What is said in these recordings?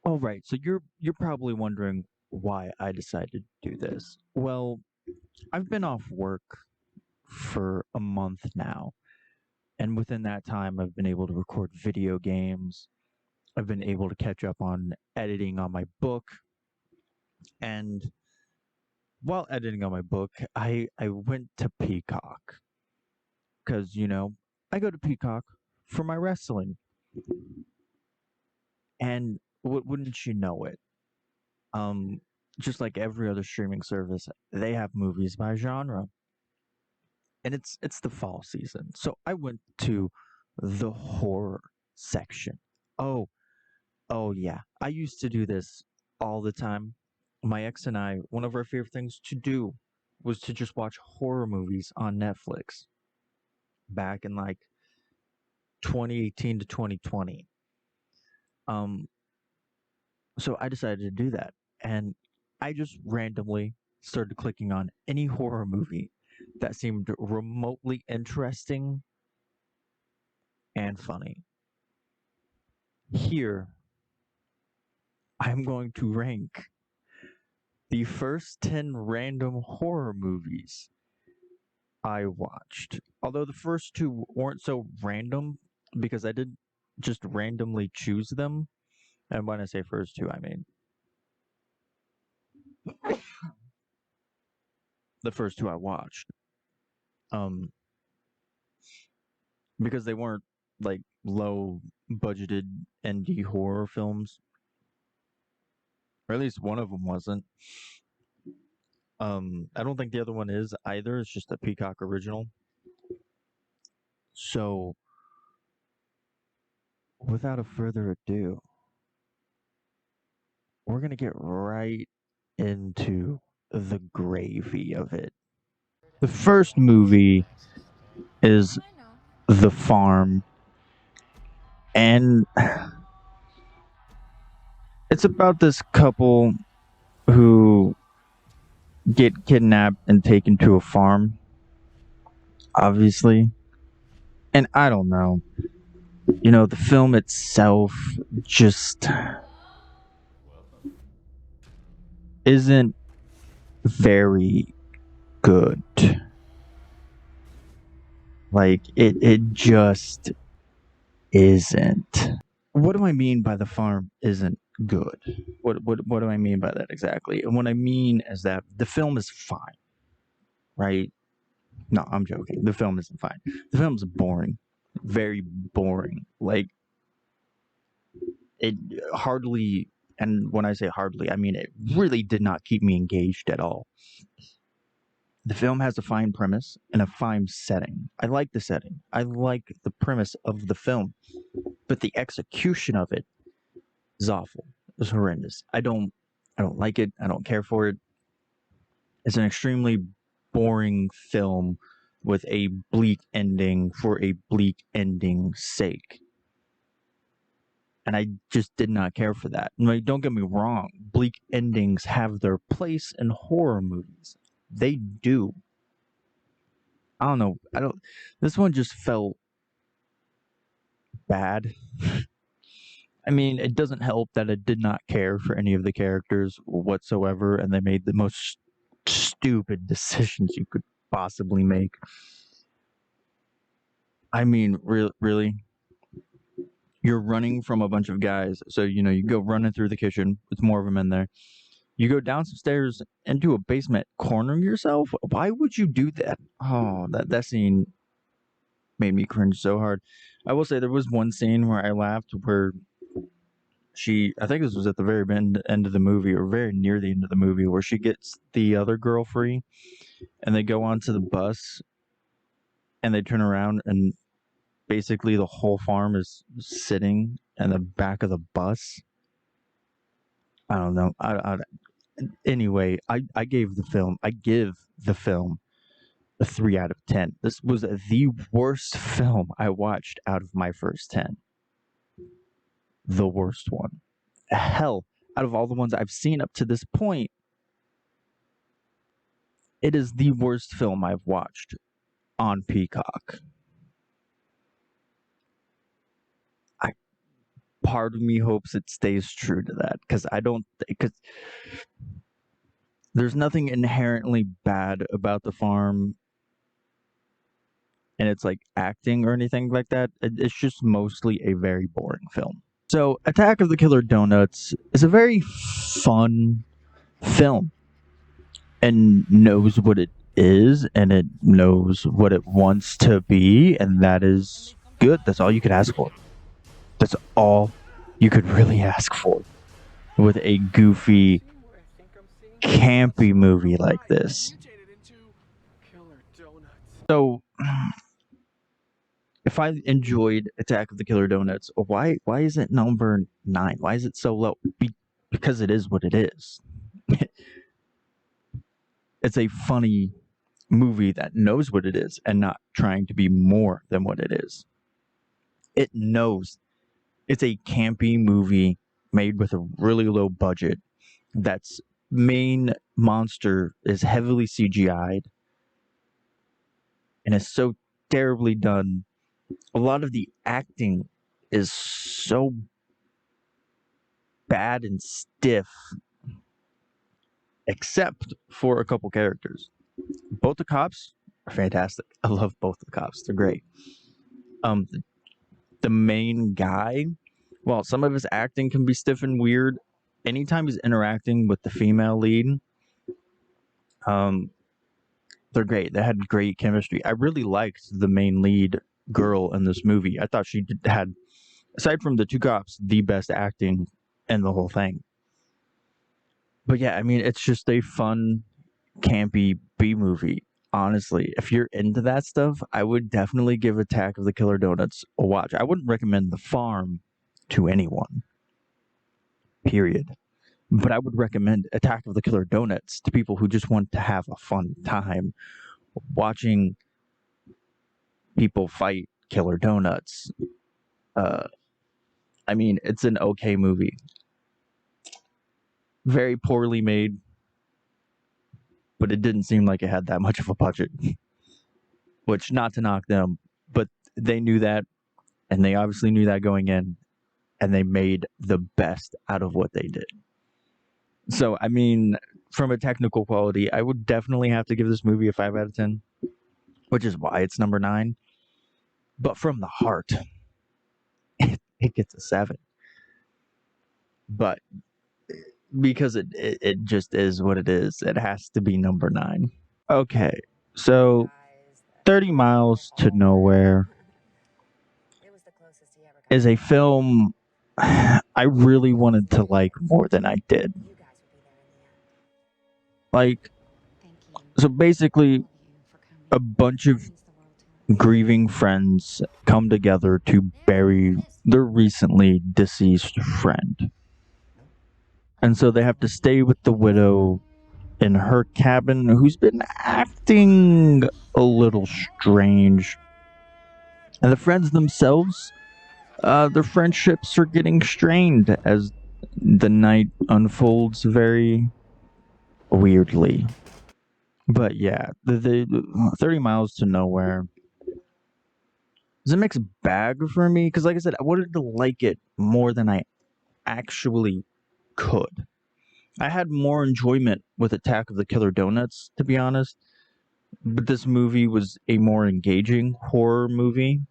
All right, so you're probably wondering why I decided to do this. Well, I've been off work for a month now, and within that time I've been able to record video games. I've been able to catch up on editing on my book, and while editing on my book, I went to Peacock cuz I go to Peacock for my wrestling. And wouldn't you know it? Um just like every other streaming service, they have movies by genre. And it's the fall season. So I went to the horror section. Oh, oh yeah. I used to do this all the time. My ex and I, one of our favorite things to do was to just watch horror movies on Netflix back in like 2018 to 2020. Um so I decided to do that. And I just randomly started clicking on any horror movie that seemed remotely interesting and funny. Here, I'm going to rank the first 10 random horror movies I watched. Although the first two weren't so random because I did just randomly choose them. And when I say first two, I mean the first two I watched. Um, because they weren't like low budgeted indie horror films, or at least one of them wasn't. I don't think the other one is either. It's just a Peacock original. So, without a further ado, we're gonna get right into the gravy of it. The first movie is The Farm, and it's about this couple who get kidnapped and taken to a farm, obviously. And I don't know, the film itself just isn't very good. Like it just isn't. What do I mean by The Farm isn't good? What do I mean by that exactly? And what I mean is that the film is fine, right? No, I'm joking. The film isn't fine. The film's boring. Very boring. Like it hardly, and when I say hardly, I mean it really did not keep me engaged at all. The film has a fine premise and a fine setting. I like the setting. I like the premise of the film, but the execution of it is awful. It's horrendous. I don't like it. I don't care for it. It's an extremely boring film with a bleak ending for a bleak ending's sake. And I just did not care for that. Like, don't get me wrong, bleak endings have their place in horror movies. They do. I don't know. I don't. This one just felt bad. I mean, it doesn't help that I did not care for any of the characters whatsoever, and they made the most stupid decisions you could possibly make. I mean, really, you're running from a bunch of guys, so you go running through the kitchen. It's more of them in there. You go down some stairs into a basement, cornering yourself. Why would you do that? Oh, that scene made me cringe so hard. I will say there was one scene where I laughed where I think this was at the very end of the movie or very near the end of the movie where she gets the other girl free and they go onto the bus and they turn around and basically the whole farm is sitting in the back of the bus. I don't know. Anyway, I give the film a 3 out of 10. This was the worst film I watched out of my first 10. The worst one. Hell, out of all the ones I've seen up to this point, it is the worst film I've watched on Peacock. I part of me hopes it stays true to that, because there's nothing inherently bad about The Farm and it's like acting or anything like that. It's just mostly a very boring film. So, Attack of the Killer Donuts is a very fun film and knows what it is and it knows what it wants to be, and that is good. That's all you could ask for. That's all you could really ask for with a goofy, campy movie like this. So, if I enjoyed Attack of the Killer Donuts, why is it number 9? Why is it so low? Because it is what it is. It's a funny movie that knows what it is and not trying to be more than what it is. It knows it's a campy movie made with a really low budget. That's main monster is heavily CGI'd and is so terribly done. A lot of the acting is so bad and stiff, except for a couple characters. Both the cops are fantastic. I love both the cops. They're great. The main guy, while some of his acting can be stiff and weird, anytime he's interacting with the female lead, they're great. They had great chemistry. I really liked the main lead girl in this movie. I thought she had, aside from the two cops, the best acting in the whole thing. But yeah, I mean, it's just a fun, campy B movie. Honestly, if you're into that stuff, I would definitely give Attack of the Killer Donuts a watch. I wouldn't recommend The Farm to anyone, period. But I would recommend Attack of the Killer Donuts to people who just want to have a fun time watching people fight killer donuts. I mean, it's an okay movie. Very poorly made, but it didn't seem like it had that much of a budget. Which, not to knock them, but they knew that, and they obviously knew that going in, and they made the best out of what they did. So, I mean, from a technical quality, I would definitely have to give this movie a 5 out of 10, which is why it's number 9. But from the heart, it gets a 7. But because it just is what it is, it has to be number 9. Okay, so 30 Miles to Nowhere is a film I really wanted to like more than I did. Like, so basically, a bunch of grieving friends come together to bury their recently deceased friend. And so they have to stay with the widow in her cabin, who's been acting a little strange. And the friends themselves, their friendships are getting strained as the night unfolds very weirdly. But yeah, the 30 Miles to Nowhere is a mixed bag for me, because like I said, I wanted to like it more than I actually could. I had more enjoyment with Attack of the Killer Donuts, to be honest, but this movie was a more engaging horror movie.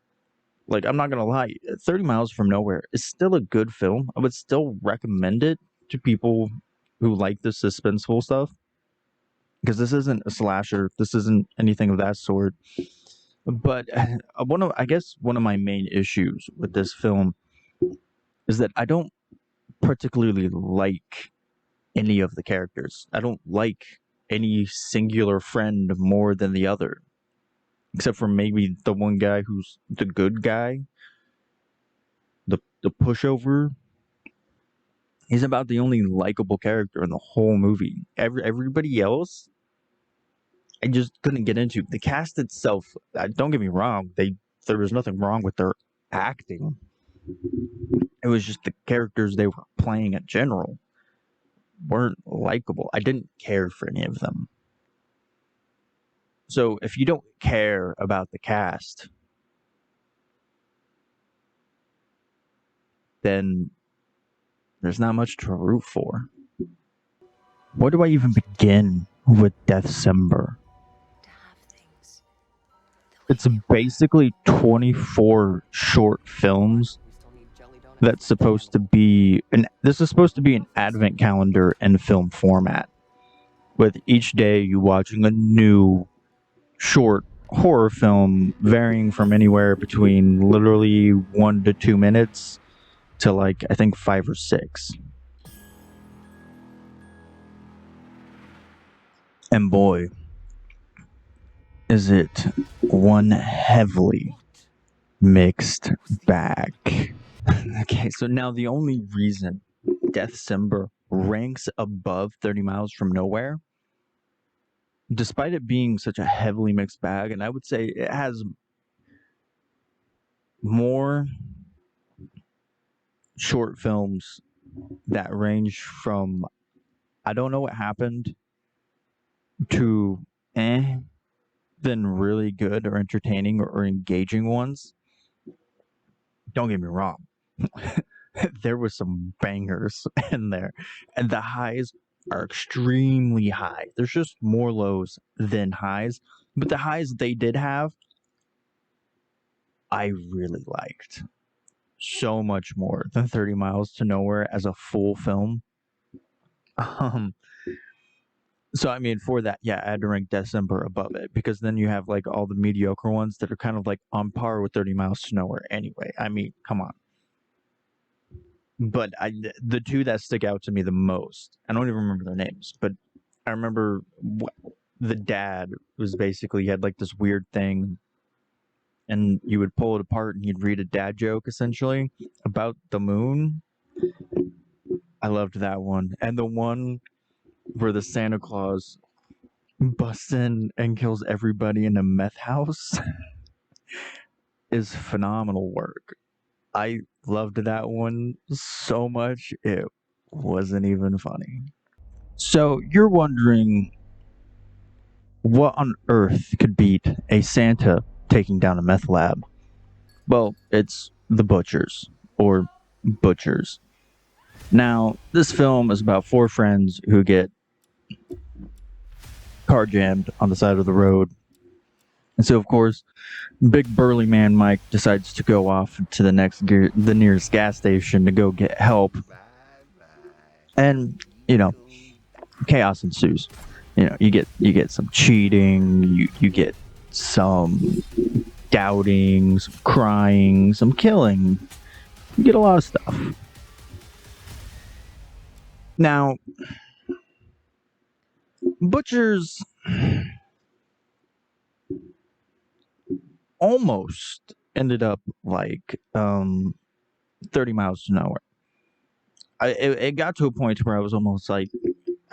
Like, I'm not gonna lie, 30 Miles from Nowhere is still a good film. I would still recommend it to people who like the suspenseful stuff, because this isn't a slasher, this isn't anything of that sort. But I guess one of my main issues with this film is that I don't particularly like any of the characters. I don't like any singular friend more than the other, except for maybe the one guy who's the good guy, the pushover. He's about the only likable character in the whole movie. Everybody else, I just couldn't get into. The cast itself, don't get me wrong, there was nothing wrong with their acting. It was just the characters they were playing in general weren't likable. I didn't care for any of them. So if you don't care about the cast, then there's not much to root for. Where do I even begin with December? It's basically 24 short films that's supposed to be this is supposed to be an advent calendar in film format, with each day you watching a new short horror film varying from anywhere between literally 1 to 2 minutes to like I think 5 or 6. And boy, is it one heavily mixed bag. Okay, so now the only reason December ranks above 30 Miles from Nowhere, despite it being such a heavily mixed bag, and I would say it has more short films that range from I don't know what happened to than really good or entertaining or engaging ones. Don't get me wrong. There was some bangers in there, and the highs are extremely high. There's just more lows than highs, but the highs they did have, I really liked so much more than 30 Miles to Nowhere as a full film. So I mean, for that, yeah, I had to rank December above it because then you have like all the mediocre ones that are kind of like on par with 30 Miles to Nowhere. Anyway, I mean, come on. But the two that stick out to me the most, I don't even remember their names, but I remember the dad was basically, he had like this weird thing, and you would pull it apart and he'd read a dad joke essentially about the moon. I loved that one. And the one where the Santa Claus busts in and kills everybody in a meth house is phenomenal work. I loved that one so much, it wasn't even funny. So you're wondering what on earth could beat a Santa taking down a meth lab? Well, it's The Butchers, or Butchers. Now, this film is about 4 friends who get car jammed on the side of the road. And so, of course, big burly man Mike decides to go off to the nearest gas station to go get help. And, you know, chaos ensues. You know, you get some cheating, you get some doubting, some crying, some killing. You get a lot of stuff. Now, Butchers almost ended up like 30 Miles to Nowhere. It got to a point where I was almost like,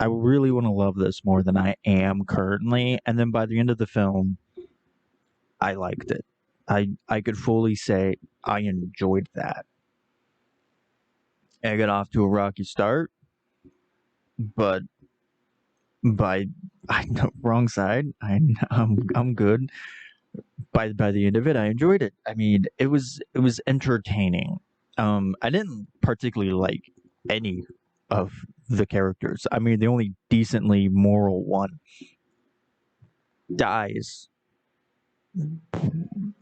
I really want to love this more than I am currently. And then by the end of the film, I liked it. I could fully say I enjoyed that. I got off to a rocky start, but by wrong side, I'm good. By the end of it, I enjoyed it. I mean, it was entertaining. I didn't particularly like any of the characters. I mean, the only decently moral one dies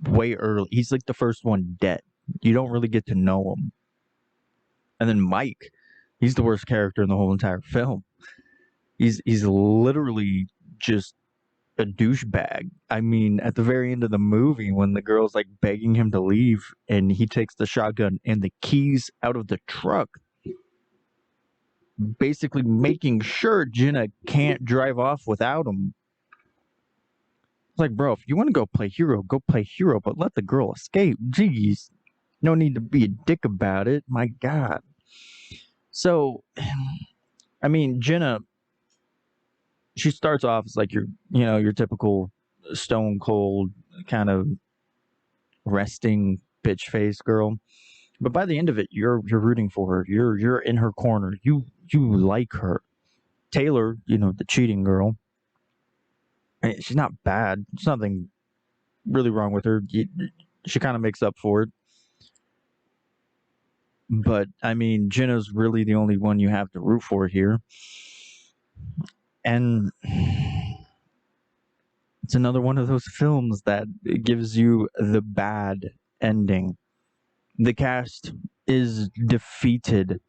way early. He's like the first one dead. You don't really get to know him. And then Mike, he's the worst character in the whole entire film. He's literally just a douchebag. I mean, at the very end of the movie, when the girl's like begging him to leave, and he takes the shotgun and the keys out of the truck, basically making sure Jenna can't drive off without him. It's like, bro, if you want to go play hero, but let the girl escape. Jeez, no need to be a dick about it. My God. So, I mean, Jenna, she starts off as like your typical stone cold kind of resting bitch face girl, but by the end of it, you're rooting for her. You're in her corner. You like her. Taylor, the cheating girl. She's not bad. There's nothing really wrong with her. She kind of makes up for it. But I mean, Jenna's really the only one you have to root for here. And it's another one of those films that gives you the bad ending. The cast is defeated,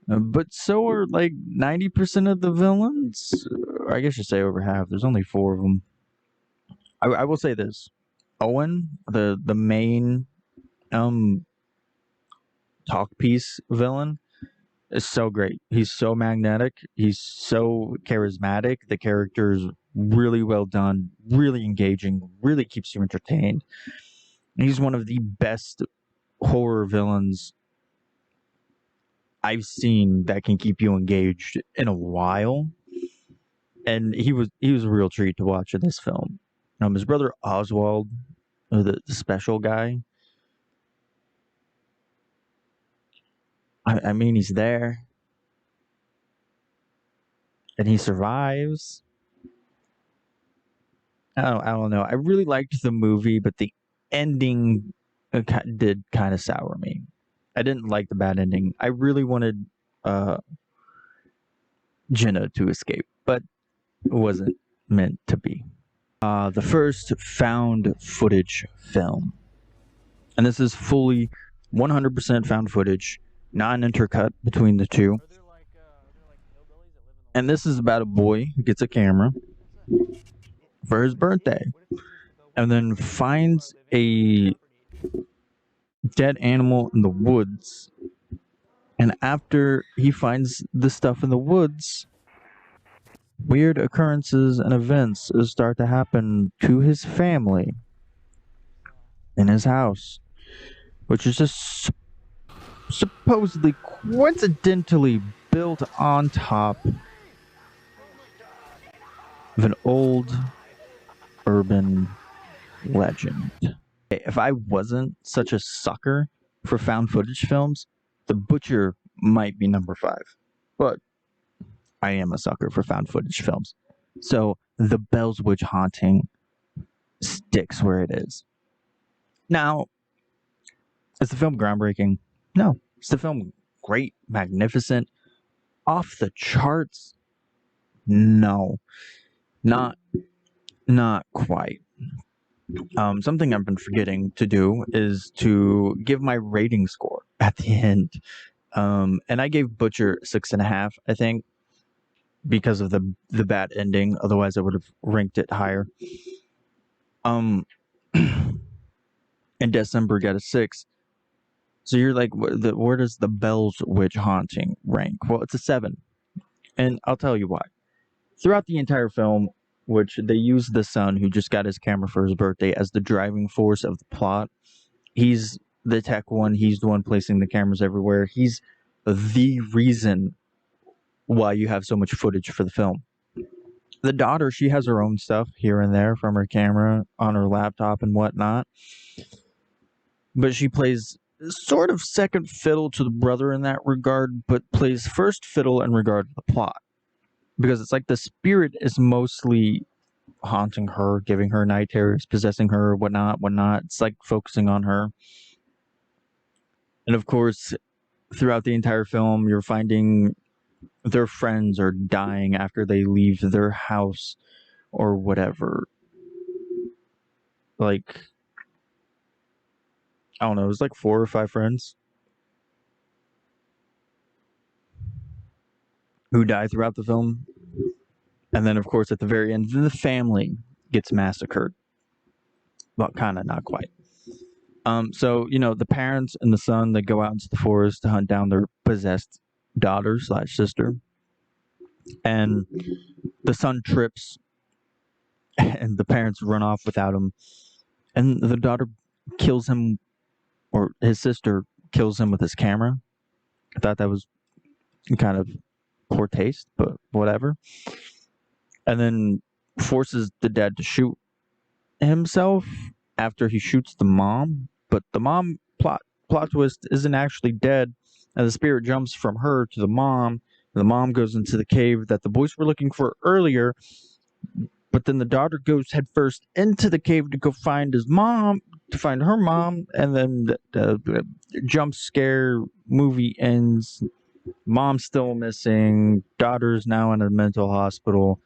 but so are like 90% of the villains. Or I guess you say over half. There's only 4 of them. I will say this: Owen, the main talk piece villain, is so great. He's so magnetic. He's so charismatic. The character is really well done, really engaging, really keeps you entertained. He's one of the best horror villains I've seen that can keep you engaged in a while. And he was a real treat to watch in this film. His brother Oswald, the special guy. I mean, he's there, and he survives. I don't know. I really liked the movie, but the ending did kind of sour me. I didn't like the bad ending. I really wanted Jenna to escape, but it wasn't meant to be. The first found footage film. And this is fully 100% found footage, not an intercut between the two. And this is about a boy who gets a camera for his birthday and then finds a dead animal in the woods. And after he finds the stuff in the woods, weird occurrences and events start to happen to his family in his house, which is just supposedly coincidentally built on top of an old urban legend. If I wasn't such a sucker for found footage films, The Butcher might be number 5. But I am a sucker for found footage films. So The Bells Witch Haunting sticks where it is. Now, is the film groundbreaking? No. Is the film great, magnificent, off the charts? No. Not quite. Something I've been forgetting to do is to give my rating score at the end. And I gave Butcher 6.5, I think, because of the bad ending. Otherwise, I would have ranked it higher. And December got a 6. So you're like, where does The Bells Witch Haunting rank? Well, it's a 7. And I'll tell you why. Throughout the entire film, which they use the son who just got his camera for his birthday as the driving force of the plot. He's the tech one. He's the one placing the cameras everywhere. He's the reason why you have so much footage for the film. The daughter, she has her own stuff here and there from her camera on her laptop and whatnot. But she plays sort of second fiddle to the brother in that regard, but plays first fiddle in regard to the plot. Because it's like the spirit is mostly haunting her, giving her night terrors, possessing her, whatnot. It's like focusing on her. And of course, throughout the entire film, you're finding their friends are dying after they leave their house or whatever. Like, I don't know, it was like 4 or 5 friends who die throughout the film. And then, of course, at the very end, the family gets massacred. Well, kind of, not quite. So, the parents and the son, they go out into the forest to hunt down their possessed daughter/sister. And the son trips, and the parents run off without him. And the daughter kills him, or his sister kills him with his camera. I thought that was kind of poor taste, but whatever. And then forces the dad to shoot himself after he shoots the mom. But the mom, plot twist, isn't actually dead, and the spirit jumps from her to the mom. And the mom goes into the cave that the boys were looking for earlier. But then the daughter goes headfirst into the cave to go find his mom, to find her mom, and then the jump scare movie ends. Mom's still missing. Daughter's now in a mental hospital.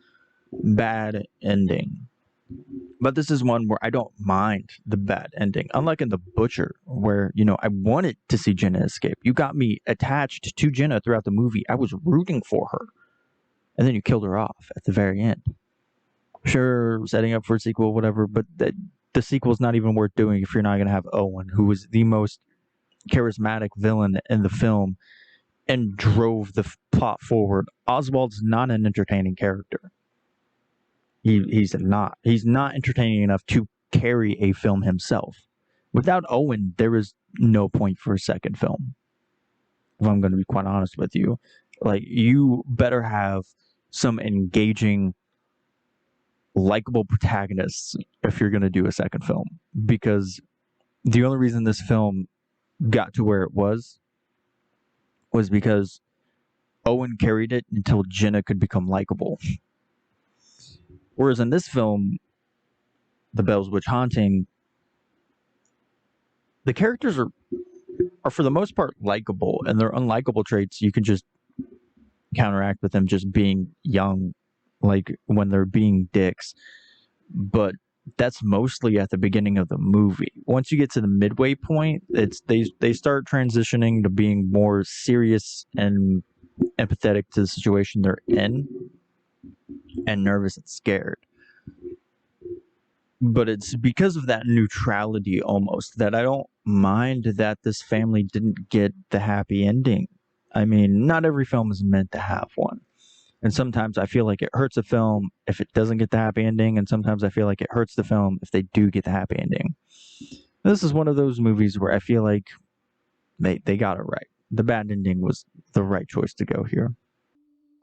Bad ending. But this is one where I don't mind the bad ending. Unlike in The Butcher, where, I wanted to see Jenna escape. You got me attached to Jenna throughout the movie. I was rooting for her. And then you killed her off at the very end. Sure, setting up for a sequel, whatever, but the sequel's not even worth doing if you're not going to have Owen, who was the most charismatic villain in the film and drove the plot forward. Oswald's not an entertaining character. He's not entertaining enough to carry a film himself. Without Owen, there is no point for a second film. If I'm going to be quite honest with you, like, you better have some engaging, likable protagonists if you're going to do a second film, because the only reason this film got to where it was because Owen carried it until Jenna could become likable. Whereas in this film, The Bells Witch Haunting, the characters are for the most part likable, and their unlikable traits you can just counteract with them just being young, like when they're being dicks. But that's mostly at the beginning of the movie. Once you get to the midway point, it's they start transitioning to being more serious and empathetic to the situation they're in, and nervous and scared. But it's because of that neutrality almost that I don't mind that this family didn't get the happy ending. I mean, not every film is meant to have one. And sometimes I feel like it hurts a film if it doesn't get the happy ending, and sometimes I feel like it hurts the film if they do get the happy ending. This is one of those movies where I feel like they got it right. The bad ending was the right choice to go here.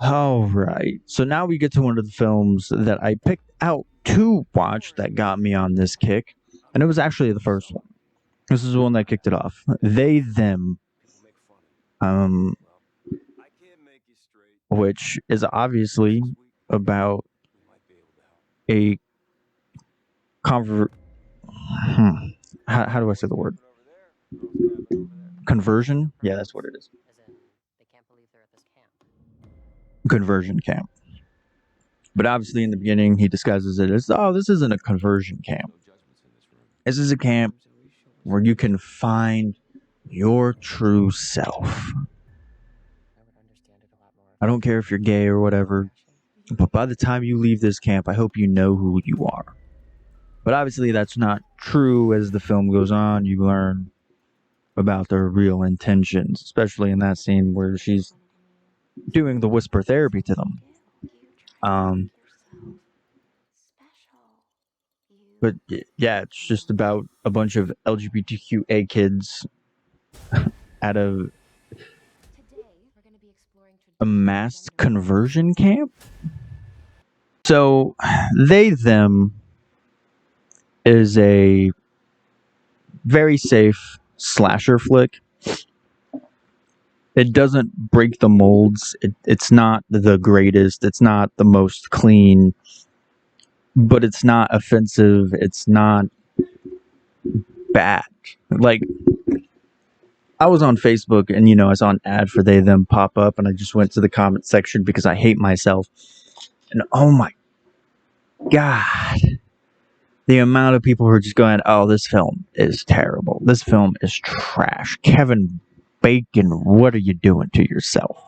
All right. So now we get to one of the films that I picked out to watch that got me on this kick, and it was actually the first one. This is the one that kicked it off. They Them, which is obviously about a how do I say the word? Conversion? Yeah, that's what it is. Conversion camp. But obviously in the beginning he disguises it as, oh, this isn't a conversion camp. This is a camp where you can find your true self. I don't care if you're gay or whatever, but by the time you leave this camp, I hope you know who you are. But obviously that's not true. As the film goes on, you learn about their real intentions, especially in that scene where she's doing the whisper therapy to them. But yeah, it's just about a bunch of LGBTQA kids at a masked conversion camp. So They Them is a very safe slasher flick. It doesn't break the molds. It's not the greatest. It's not the most clean, but it's not offensive. It's not bad. Like, I was on Facebook and, I saw an ad for They Them pop up, and I just went to the comment section because I hate myself. And oh my God, the amount of people who are just going, oh, this film is terrible. This film is trash. Kevin Bacon, what are you doing to yourself?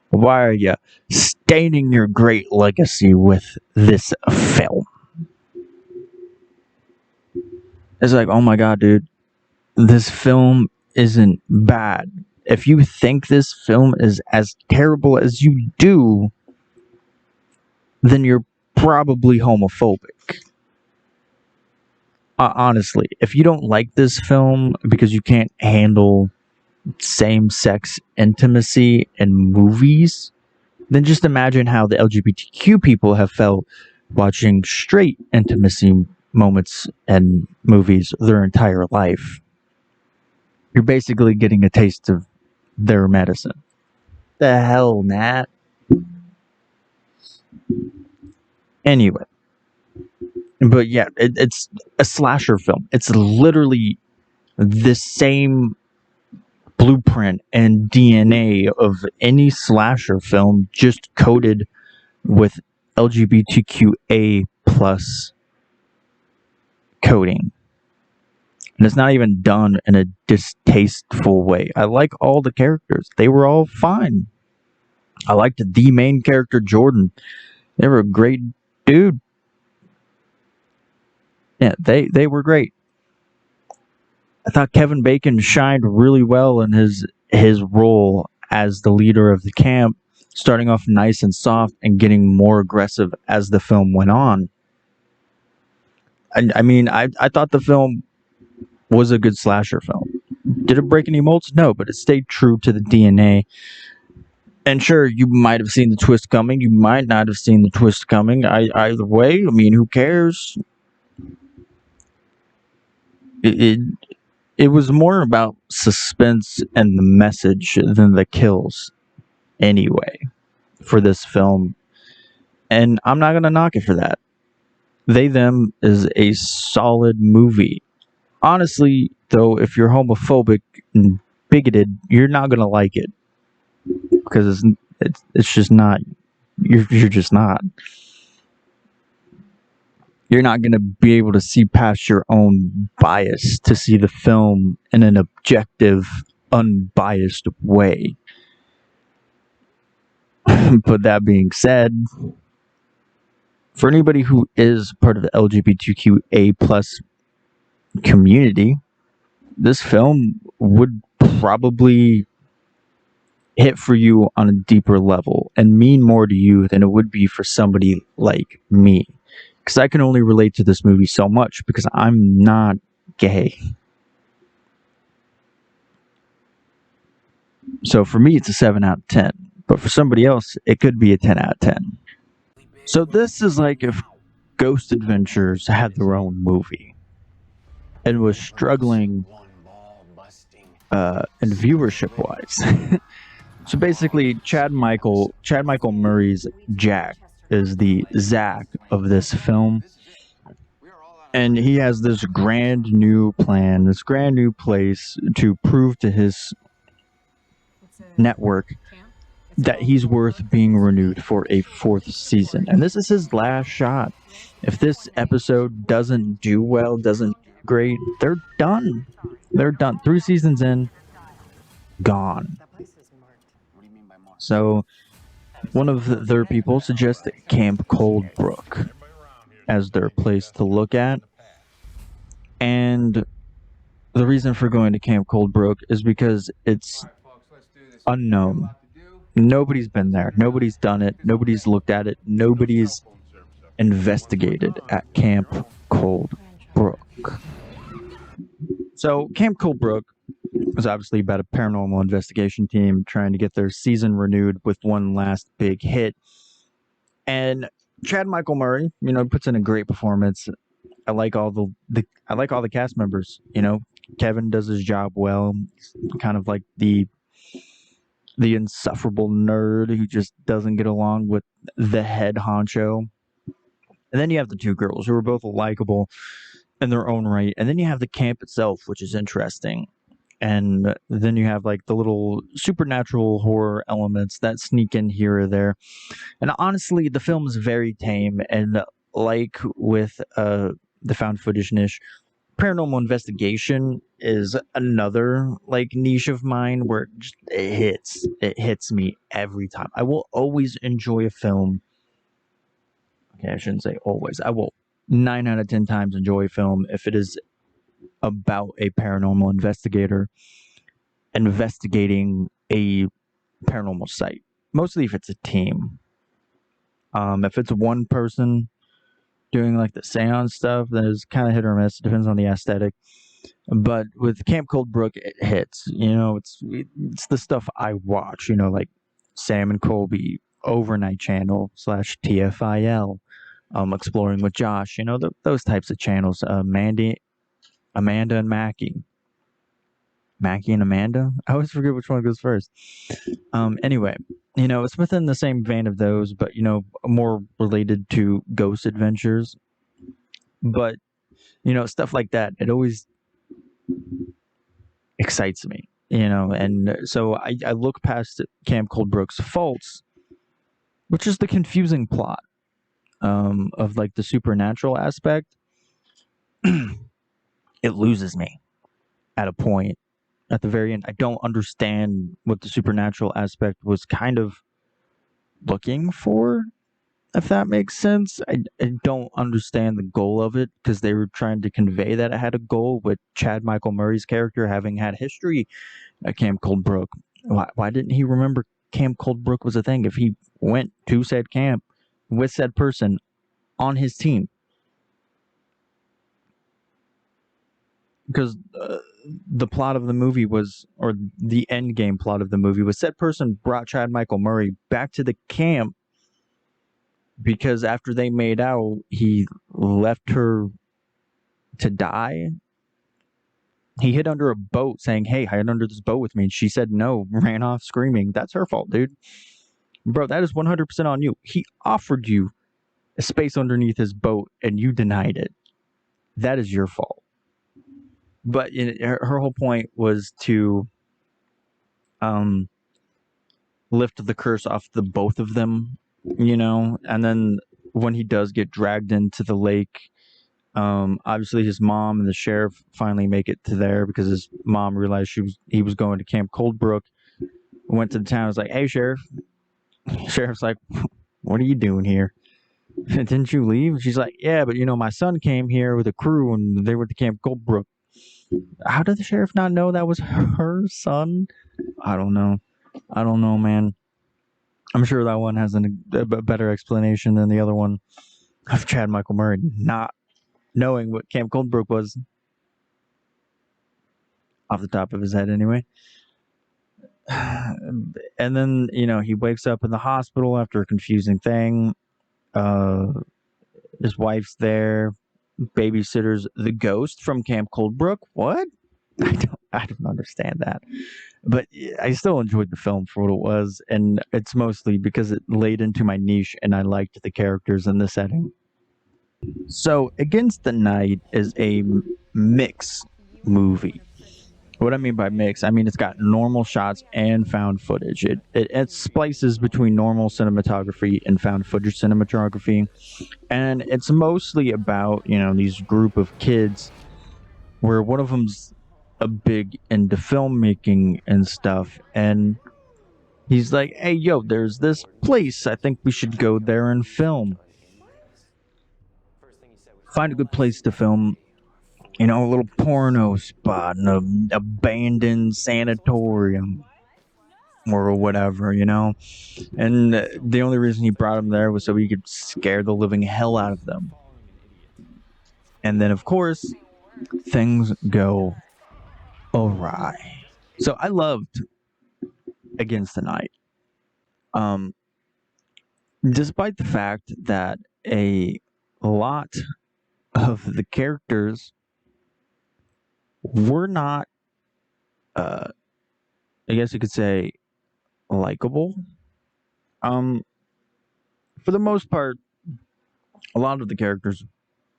Why are you staining your great legacy with this film? It's like, oh my God, dude, this film isn't bad. If you think this film is as terrible as you do, then you're probably homophobic. Honestly, if you don't like this film because you can't handle same-sex intimacy in movies, then just imagine how the LGBTQ people have felt watching straight intimacy moments in movies their entire life. You're basically getting a taste of their medicine. The hell, Nat? Anyway, But yeah, it's a slasher film. It's literally the same blueprint and DNA of any slasher film, just coated with LGBTQA plus coding. And it's not even done in a distasteful way. I like all the characters. They were all fine. I liked the main character, Jordan. They were a great dude. Yeah, they were great. I thought Kevin Bacon shined really well in his role as the leader of the camp, starting off nice and soft and getting more aggressive as the film went on. I mean, I thought the film was a good slasher film. Did it break any molds? No, but it stayed true to the DNA. And sure, you might have seen the twist coming. You might not have seen the twist coming. Either way, I mean, who cares? It it was more about suspense and the message than the kills, anyway, for this film. And I'm not gonna knock it for that. They Them is a solid movie. Honestly, though, if you're homophobic and bigoted, you're not gonna like it because it's just not. You're just not. You're not gonna be able to see past your own bias to see the film in an objective, unbiased way. But that being said, for anybody who is part of the LGBTQA plus community, this film would probably hit for you on a deeper level and mean more to you than it would be for somebody like me. Because I can only relate to this movie so much because I'm not gay. So for me, it's a 7 out of 10. But for somebody else, it could be a 10 out of 10. So this is like if Ghost Adventures had their own movie and was struggling in viewership wise. So basically, Chad Michael Murray's Jack is the Zach of this film, and he has this grand new plan, this grand new place to prove to his network that he's worth being renewed for a fourth season. And this is his last shot. If this episode doesn't do well, doesn't do great, they're done. They're done. 3 seasons in, gone. So one of their people suggested Camp Coldbrook as their place to look at. And the reason for going to Camp Coldbrook is because it's unknown. Nobody's been there. Nobody's done it. Nobody's looked at it. Nobody's investigated at Camp Coldbrook. So Camp Coldbrook was obviously about a paranormal investigation team trying to get their season renewed with one last big hit. And Chad Michael Murray, puts in a great performance. I like all the cast members. Kevin does his job well. He's kind of like the insufferable nerd who just doesn't get along with the head honcho. And then you have the two girls who are both likable in their own right. And then you have the camp itself, which is interesting. And then you have like the little supernatural horror elements that sneak in here or there. And honestly, the film is very tame. And like with the found footage niche, paranormal investigation is another like niche of mine where it hits me every time. I will always enjoy a film. Okay, I shouldn't say always. I will 9 out of 10 times enjoy a film if it is about a paranormal investigator investigating a paranormal site. Mostly if it's a team. If it's one person doing like the seance stuff, then it's kind of hit or miss. It depends on the aesthetic. But with Camp Coldbrook, it hits. It's the stuff I watch. Like Sam and Colby, Overnight Channel / TFIL, Exploring with Josh. Those types of channels. Amanda and Mackie and Amanda. I always forget which one goes first. Anyway, it's within the same vein of those, but more related to Ghost Adventures. But stuff like that, it always excites me. And so I look past Camp Coldbrook's faults, which is the confusing plot of like the supernatural aspect. It loses me at a point at the very end. I don't understand what the supernatural aspect was kind of looking for, if that makes sense. I don't understand the goal of it, because they were trying to convey that it had a goal, with Chad Michael Murray's character having had history at Camp Coldbrook. Why didn't he remember Camp Coldbrook was a thing if he went to said camp with said person on his team? Because the plot of the movie was, or the end game plot of the movie was, said person brought Chad Michael Murray back to the camp because after they made out, he left her to die. He hid under a boat saying, "Hey, hide under this boat with me." And she said no, ran off screaming. That's her fault, dude. Bro, that is 100% on you. He offered you a space underneath his boat and you denied it. That is your fault. But her whole point was to lift the curse off the both of them, and then when he does get dragged into the lake, obviously his mom and the sheriff finally make it to there, because his mom realized he was going to Camp Coldbrook. Went to the town, was like, "Hey, sheriff." Sheriff's like, "What are you doing here? Didn't you leave?" She's like, "Yeah, but my son came here with a crew and they were at Camp Coldbrook." How did the sheriff not know that was her son? I don't know, man. I'm sure that one has a better explanation than the other one of Chad Michael Murray not knowing what Camp Coldbrook was, off the top of his head anyway. And then, he wakes up in the hospital after a confusing thing. His wife's there. Babysitter's the ghost from Camp Coldbrook. What? I don't understand that. But I still enjoyed the film for what it was, and it's mostly because it laid into my niche and I liked the characters and the setting. So, Against the Night is a mix movie. What I mean by mix, I mean it's got normal shots and found footage. It splices between normal cinematography and found footage cinematography, and it's mostly about these group of kids, where one of them's a big into filmmaking and stuff, and he's like, "Hey, yo, there's this place. I think we should go there and film. Find a good place to film." A little porno spot in an abandoned sanatorium or whatever, And the only reason he brought him there was so he could scare the living hell out of them. And then, of course, things go awry. So I loved Against the Night. Despite the fact that a lot of the characters were not, I guess you could say, likable. For the most part, a lot of the characters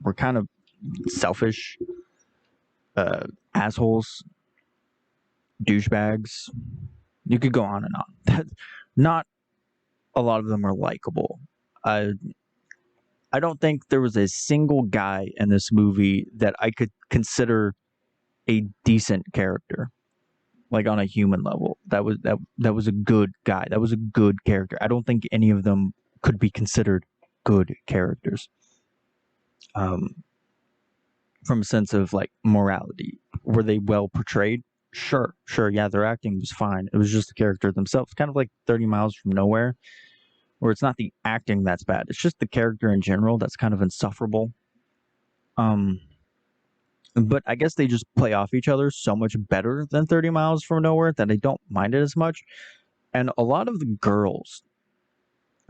were kind of selfish, assholes, douchebags. You could go on and on. Not a lot of them are likable. I don't think there was a single guy in this movie that I could consider a decent character, like on a human level. That was a good guy. That was a good character. I don't think any of them could be considered good characters. From a sense of like morality, were they well portrayed? Sure, yeah, their acting was fine. It was just the character themselves, kind of like 30 Miles from Nowhere, where it's not the acting that's bad, it's just the character in general that's kind of insufferable. But I guess they just play off each other so much better than 30 Miles from Nowhere that I don't mind it as much. And a lot of the girls,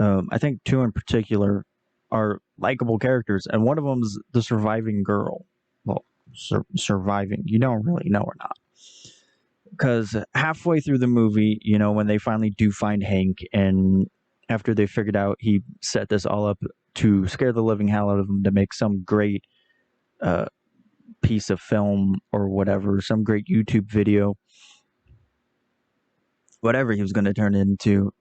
I think two in particular, are likable characters, and one of them's the surviving girl. Well, surviving, you don't really know or not. Because halfway through the movie, when they finally do find Hank, and after they figured out he set this all up to scare the living hell out of them to make some great piece of film or whatever, some great YouTube video, whatever he was going to turn it into.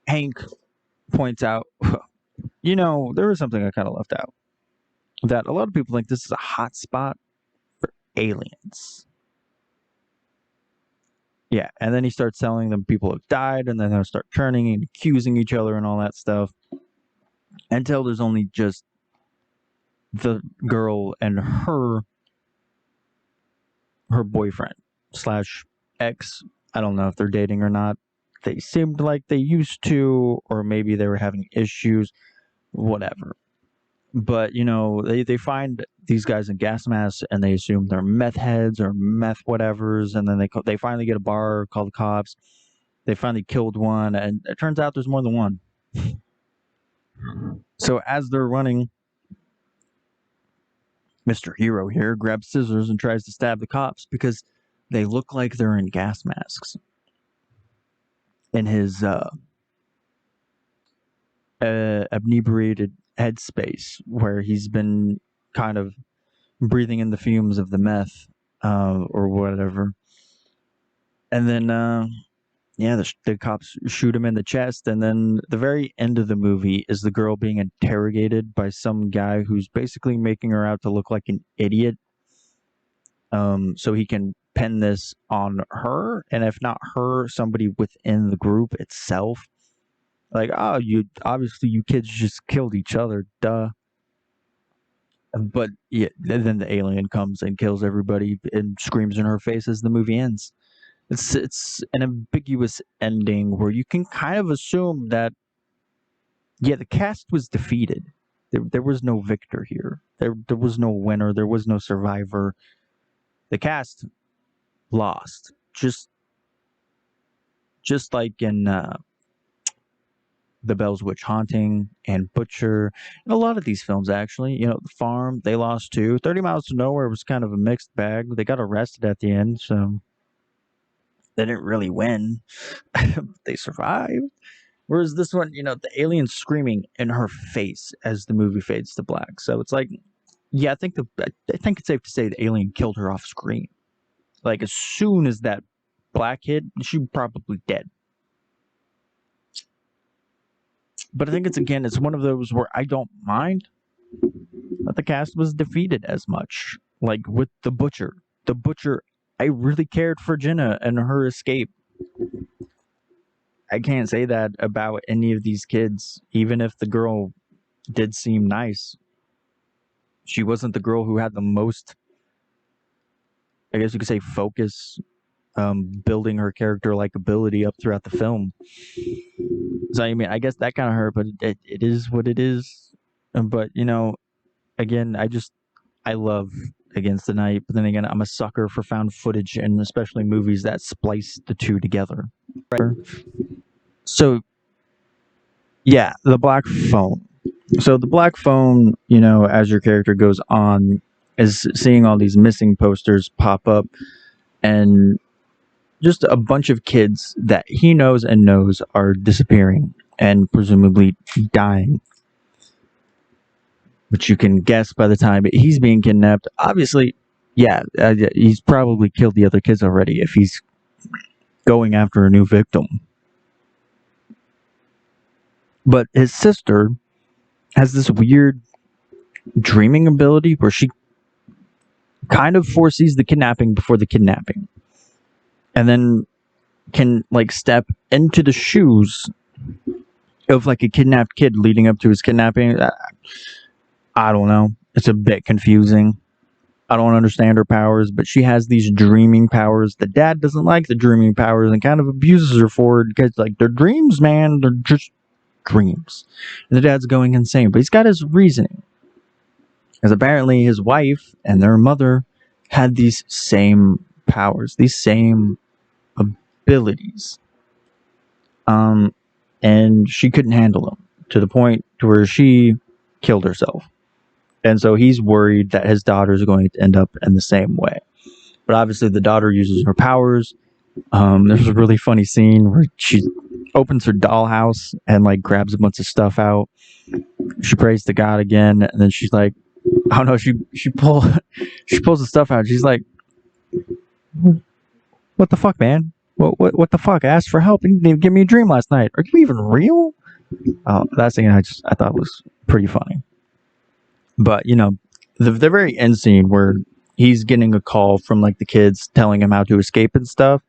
Hank points out, there was something I kind of left out. That a lot of people think this is a hot spot for aliens. Yeah, and then he starts telling them people have died, and then they'll start turning and accusing each other and all that stuff. Until there's only just the girl and her boyfriend / ex. I don't know if they're dating or not. They seemed like they used to, or maybe they were having issues, whatever. But, they find these guys in gas masks, and they assume they're meth heads or meth whatevers, and then they finally get a bar, call the cops. They finally killed one, and it turns out there's more than one. So as they're running, Mr. Hero here grabs scissors and tries to stab the cops because they look like they're in gas masks. In his inebriated headspace, where he's been kind of breathing in the fumes of the meth or whatever. And then, the cops shoot him in the chest. And then the very end of the movie is the girl being interrogated by some guy who's basically making her out to look like an idiot. So he can pin this on her, and if not her, somebody within the group itself. Like, oh, you kids just killed each other, duh. But yeah, then the alien comes and kills everybody and screams in her face as the movie ends. It's an ambiguous ending where you can kind of assume that, yeah, the cast was defeated. There was no victor here. There was no winner. There was no survivor. The cast lost. Just like in The Bell's Witch Haunting and Butcher, and a lot of these films, actually. The Farm, they lost too. 30 Miles to Nowhere was kind of a mixed bag. They got arrested at the end, so they didn't really win. They survived. Whereas this one, the alien screaming in her face as the movie fades to black. So it's like, yeah, I think it's safe to say the alien killed her off screen. Like, as soon as that black hit, she probably dead. But I think it's one of those where I don't mind that the cast was defeated as much. Like with the Butcher. The Butcher, I really cared for Jenna and her escape. I can't say that about any of these kids, even if the girl did seem nice. She wasn't the girl who had the most, I guess you could say, focus, building her character likability up throughout the film. So I mean, I guess that kind of hurt, but it is what it is. But again, I love Against the Night, but then again, I'm a sucker for found footage, and especially movies that splice the two together. So, yeah, the black phone. So the black phone, as your character goes on, is seeing all these missing posters pop up, and just a bunch of kids that he knows are disappearing and presumably dying. But you can guess by the time he's being kidnapped, obviously, yeah, he's probably killed the other kids already if he's going after a new victim. But his sister has this weird dreaming ability where she kind of foresees the kidnapping before the kidnapping. And then can, step into the shoes of, a kidnapped kid leading up to his kidnapping. I don't know. It's a bit confusing. I don't understand her powers, but she has these dreaming powers. The dad doesn't like the dreaming powers and kind of abuses her for it because, they're dreams, man. They're just dreams. And the dad's going insane, but he's got his reasoning. Because apparently his wife and their mother had these same powers, these same abilities. And she couldn't handle them to the point to where she killed herself. And so he's worried that his daughter is going to end up in the same way. But obviously the daughter uses her powers. There's a really funny scene where she opens her dollhouse and grabs a bunch of stuff out. She prays to God again, and then she's like, I don't know. She pulls the stuff out. She's like, "What the fuck, man? What the fuck? I asked for help, and you didn't even give me a dream last night. Are you even real?" Oh, that's the thing I thought was pretty funny. But the very end scene where he's getting a call from like the kids telling him how to escape and stuff.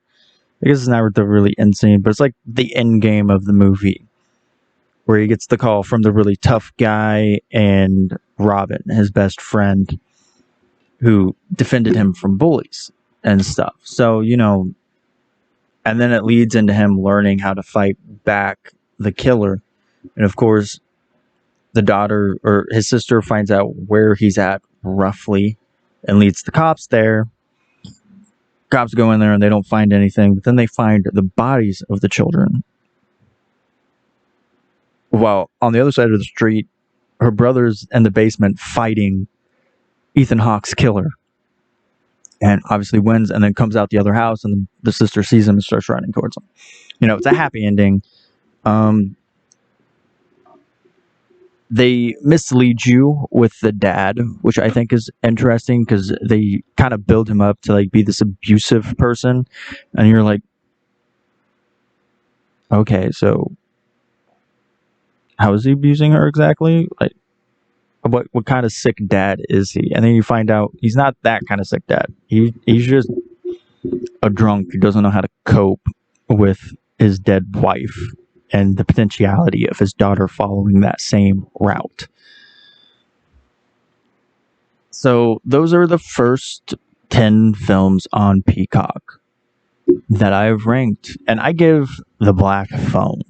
I guess it's not the really end scene, but it's like the end game of the movie where he gets the call from the really tough guy and Robin, his best friend, who defended him from bullies and stuff. So, and then it leads into him learning how to fight back the killer. And of course, the daughter or his sister finds out where he's at roughly and leads the cops there. Cops go in there and they don't find anything, but then they find the bodies of the children. While on the other side of the street, her brother's in the basement fighting Ethan Hawke's killer. And obviously wins and then comes out the other house and the sister sees him and starts running towards him. It's a happy ending. They mislead you with the dad, which I think is interesting because they kind of build him up to like be this abusive person, and you're like, okay, so how is he abusing her exactly? Like, what kind of sick dad is he? And then you find out he's not that kind of sick dad. He's just a drunk who doesn't know how to cope with his dead wife and the potentiality of his daughter following that same route. So those are the first 10 films on Peacock that I've ranked. And I give The Black Phone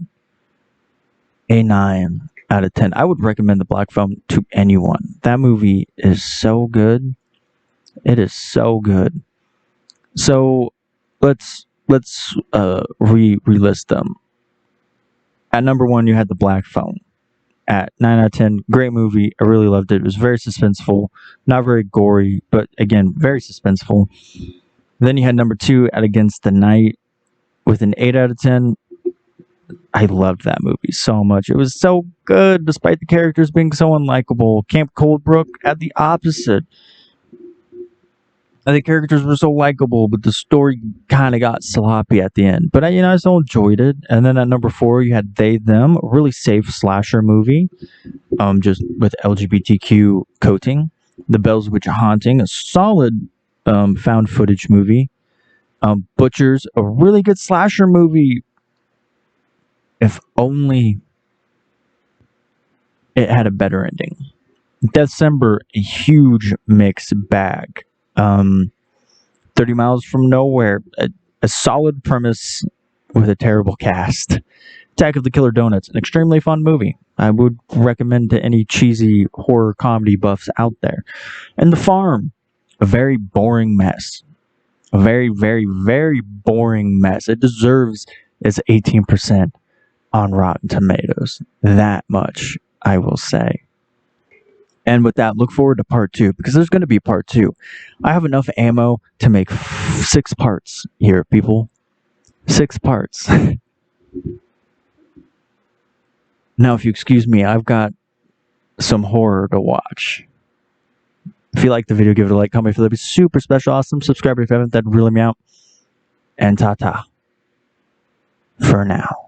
a 9 out of 10. I would recommend The Black Phone to anyone. That movie is so good. It is so good. So let's relist them. At number 1, you had The Black Phone. At 9 out of 10, great movie. I really loved it. It was very suspenseful, not very gory, but again, very suspenseful. Then you had number 2 at Against the Night with an 8 out of 10. I loved that movie so much. It was so good, despite the characters being so unlikable. Camp Coldbrook had the opposite. The characters were so likable, but the story kind of got sloppy at the end. But I still enjoyed it. And then at number 4, you had They Them, a really safe slasher movie, just with LGBTQ coating. The Bells Witch Haunting, a solid found footage movie. Butchers, a really good slasher movie. If only it had a better ending. December, a huge mixed bag. 30 Miles from Nowhere, a solid premise with a terrible cast. Attack of the Killer Donuts, an extremely fun movie. I would recommend to any cheesy horror comedy buffs out there. And The Farm, a very boring mess. A very, very, very boring mess. It deserves its 18% on Rotten Tomatoes. That much, I will say. And with that, look forward to part 2, because there's going to be part 2. I have enough ammo to make 6 parts here, people. 6 parts. Now, if you excuse me, I've got some horror to watch. If you like the video, give it a like, comment for that. Be super special, awesome. Subscribe if you haven't. That'd really mean out. And ta-ta. For now.